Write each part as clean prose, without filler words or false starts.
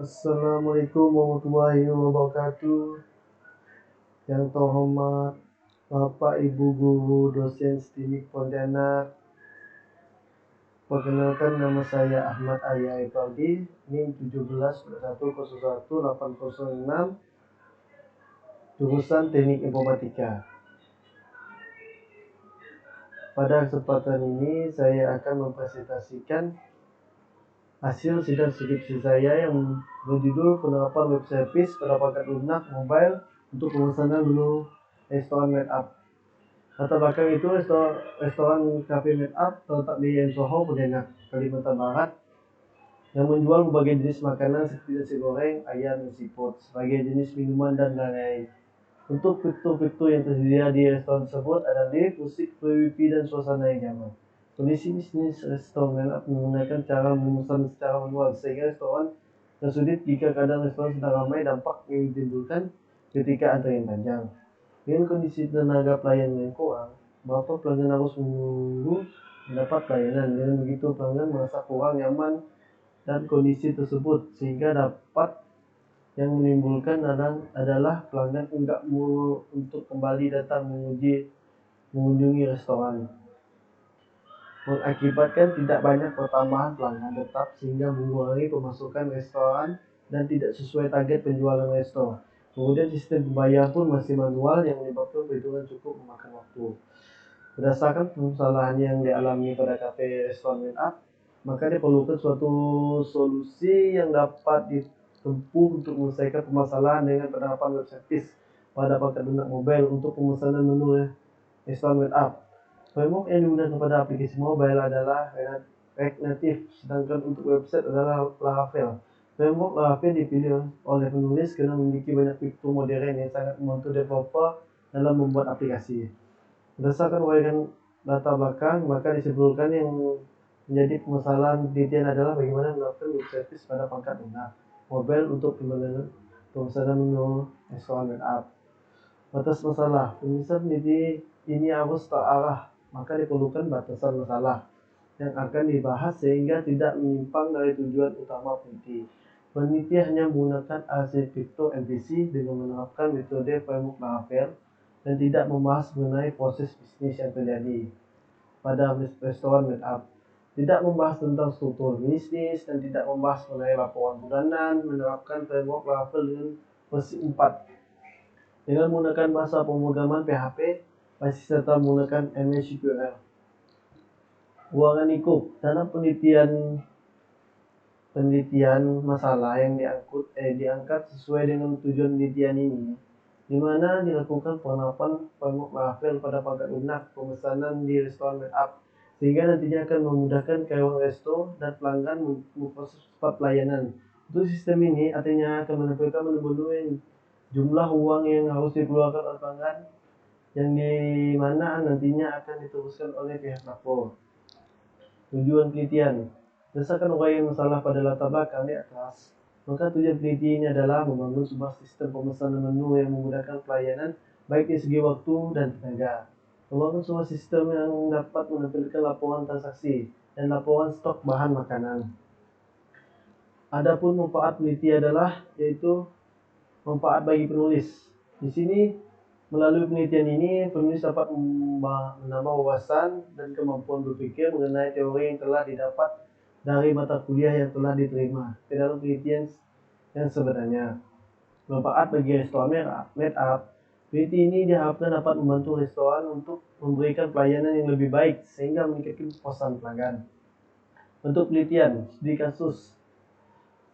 Assalamualaikum warahmatullahi wabarakatuh. Yang terhormat Bapak Ibu Guru Dosen STIMIK Pontianak. Perkenalkan, nama saya Ahmad Arya Epaldi, NIM 1721018006, jurusan Teknik Informatika. Pada kesempatan ini saya akan mempresentasikan hasil sidang skripsi saya yang berjudul penerapan web service pada perangkat lunak mobile untuk pemesanan menu restoran Made Up. Latar belakang itu restoran Cafe Made Up terletak di Soho, Pontianak, Kalimantan Barat, yang menjual berbagai jenis makanan seperti nasi goreng, ayam, dan seafood, sebagai jenis minuman dan lain-lain. Untuk fitur-fitur yang tersedia di restoran tersebut adalah lift, musik, free wifi, dan suasana yang nyaman. Kondisi bisnis restoran Made Up menggunakan cara memesan secara manual, sehingga restoran tersulit jika keadaan restoran sedang ramai, dampak yang ditimbulkan ketika antrian panjang. Dengan kondisi tenaga pelayan yang kurang, beberapa pelanggan harus menunggu mendapat pelayanan. Dengan begitu, pelanggan merasa kurang nyaman dan kondisi tersebut, sehingga dapat yang menimbulkan adalah pelanggan enggak untuk kembali datang mengunjungi restoran, mengakibatkan tidak banyak pertambahan pelanggan tetap, sehingga mengurangi pemasukan restoran dan tidak sesuai target penjualan restoran. Kemudian sistem pembayaran pun masih manual yang menyebabkan perhitungan cukup memakan waktu. Berdasarkan permasalahan yang dialami pada kafe restoran Made Up, maka diperlukan suatu solusi yang dapat ditempuh untuk menyelesaikan permasalahan dengan penerapan web service pada perangkat lunak mobile untuk pemesanan menu restoran Made Up. Framework yang digunakan pada aplikasi mobile adalah React Native, sedangkan untuk website adalah Laravel. Framework Laravel dipilih oleh penulis karena memiliki banyak fitur modern yang sangat membantu developer dalam membuat aplikasi. Berdasarkan uraian latar belakang, maka disimpulkan yang menjadi permasalahan penelitian adalah bagaimana melakukan web service pada perangkat lunak mobile untuk pemesanan menu restoran Made Up. Batas masalah, penulisan peneliti ini harus terarah, maka diperlukan batasan masalah yang akan dibahas sehingga tidak menyimpang dari tujuan utama peneliti. Peneliti hanya menggunakan arsitektur MVC dengan menerapkan metode framework Laravel dan tidak membahas mengenai proses bisnis yang terjadi pada restoran Made Up, tidak membahas tentang struktur bisnis, dan tidak membahas mengenai laporan bulanan. Menerapkan framework Laravel dengan versi 4 dengan menggunakan bahasa pemrograman PHP basis serta menggunakan MySQL. Ruangan lingkup dalam penelitian masalah yang diangkat sesuai dengan tujuan penelitian ini, di mana dilakukan penerapan framework Laravel pada perangkat lunak pemesanan di restoran Made Up, sehingga nantinya akan memudahkan karyawan resto dan pelanggan memproses cepat pelayanan. Untuk sistem ini artinya akan menampilkan menu-menu jumlah uang yang harus dikeluarkan oleh pelanggan, yang dimana nantinya akan diteruskan oleh pihak lapor. Tujuan penelitian berdasarkan uraian masalah pada latar belakang di atas, maka tujuan peneliti ini adalah membangun sebuah sistem pemesanan menu yang memudahkan pelayanan baik dari segi waktu dan tenaga. Membangun sebuah sistem yang dapat menampilkan laporan transaksi dan laporan stok bahan makanan. Adapun manfaat peneliti adalah yaitu manfaat bagi penulis. Di sini melalui penelitian ini, penulis dapat menambah wawasan dan kemampuan berpikir mengenai teori yang telah didapat dari mata kuliah yang telah diterima ke dalam penelitian yang sebenarnya. Manfaat bagi restoran Made Up, peneliti ini diharapkan dapat membantu restoran untuk memberikan pelayanan yang lebih baik sehingga meningkatkan kepuasan pelanggan. Untuk penelitian, studi kasus.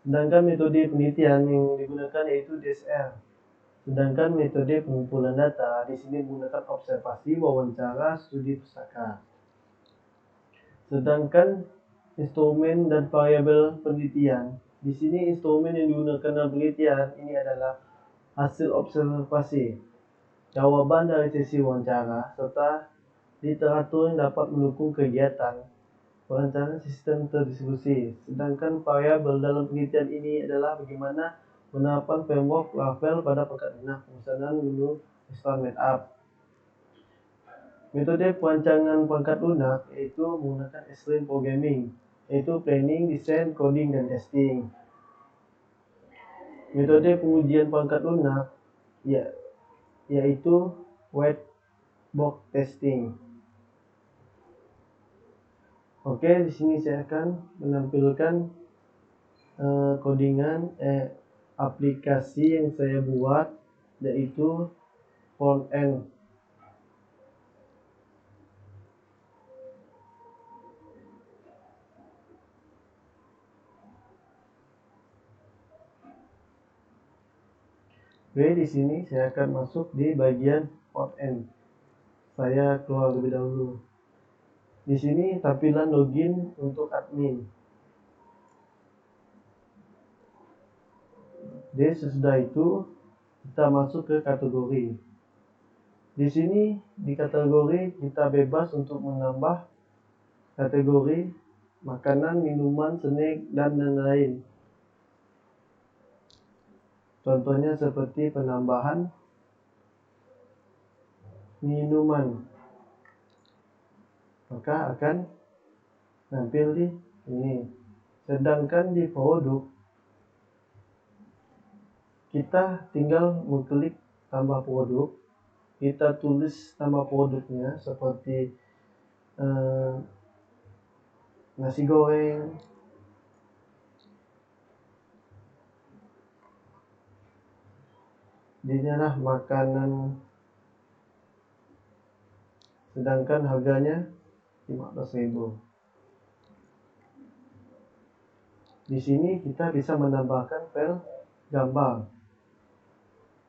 Sedangkan metode penelitian yang digunakan yaitu DSR. Sedangkan metode pengumpulan data di sini menggunakan observasi, wawancara, studi pustaka. Sedangkan instrumen dan variabel penelitian, di sini instrumen yang digunakan dalam penelitian ini adalah hasil observasi, jawaban dari sesi wawancara, serta literatur yang dapat mendukung kegiatan perencanaan sistem terdistribusi. Sedangkan variabel dalam penelitian ini adalah bagaimana penerapan framework Laravel pada perangkat lunak pemesanan menu restoran Made Up. Metode perancangan perangkat lunak yaitu menggunakan extreme programming, yaitu planning, design, coding, dan testing. Metode pengujian perangkat lunak yaitu white box testing. Oke, di sini saya akan menampilkan codingan aplikasi yang saya buat, yaitu front end. Oke, di sini saya akan masuk di bagian front end. Saya keluar lebih dahulu. Di sini tampilan login untuk admin. Jadi sesudah itu kita masuk ke kategori. Di sini di kategori kita bebas untuk menambah kategori makanan, minuman, snack, dan lain-lain. Contohnya seperti penambahan minuman, maka akan nampil di ini. Sedangkan di produk kita tinggal mengklik tambah produk, kita tulis nama produknya seperti nasi goreng, inilah makanan, sedangkan harganya 15.000. Di sini kita bisa menambahkan file gambar.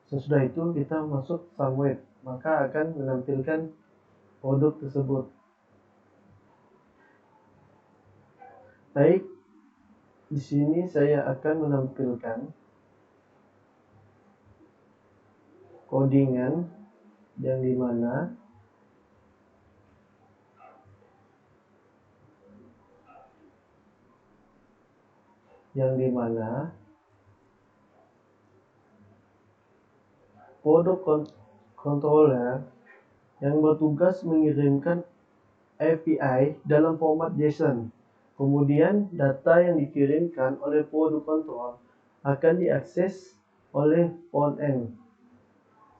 Sesudah itu kita masuk submit, maka akan menampilkan produk tersebut. Baik, di sini saya akan menampilkan codingan yang dimana produk controller yang bertugas mengirimkan API dalam format JSON. Kemudian data yang dikirimkan oleh produk control akan diakses oleh front end.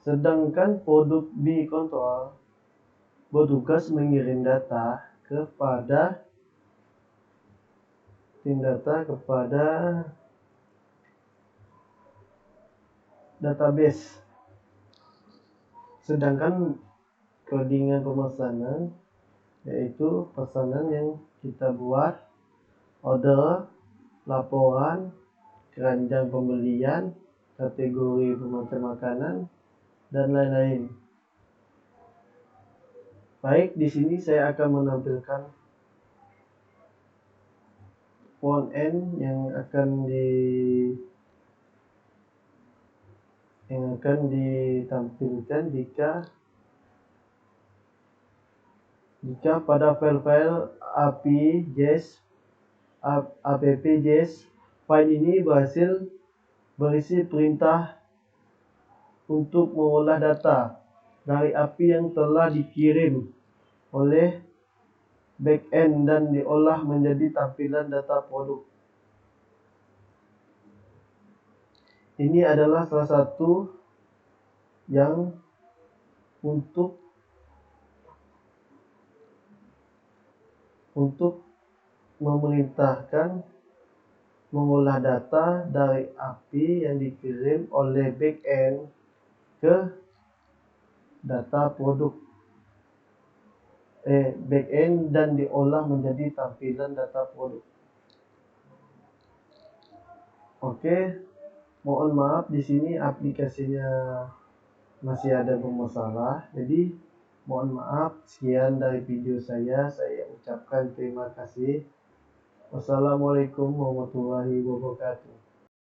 Sedangkan produk B control bertugas mengirim data kepada database. Sedangkan codingan pemesanan yaitu pesanan yang kita buat, order, laporan, keranjang pembelian, kategori pemakan makanan, dan lain-lain. Baik, di sini saya akan menampilkan front end yang akan ditampilkan jika pada file-file app.js file ini berisi perintah untuk mengolah data dari API yang telah dikirim oleh backend dan diolah menjadi tampilan data produk. Ini adalah salah satu yang untuk memerintahkan mengolah data dari API yang dikirim oleh backend ke data produk backend dan diolah menjadi tampilan data produk. Oke, mohon maaf di sini aplikasinya masih ada bermasalah. Jadi mohon maaf. Sekian dari video saya ucapkan terima kasih. Wassalamualaikum warahmatullahi wabarakatuh.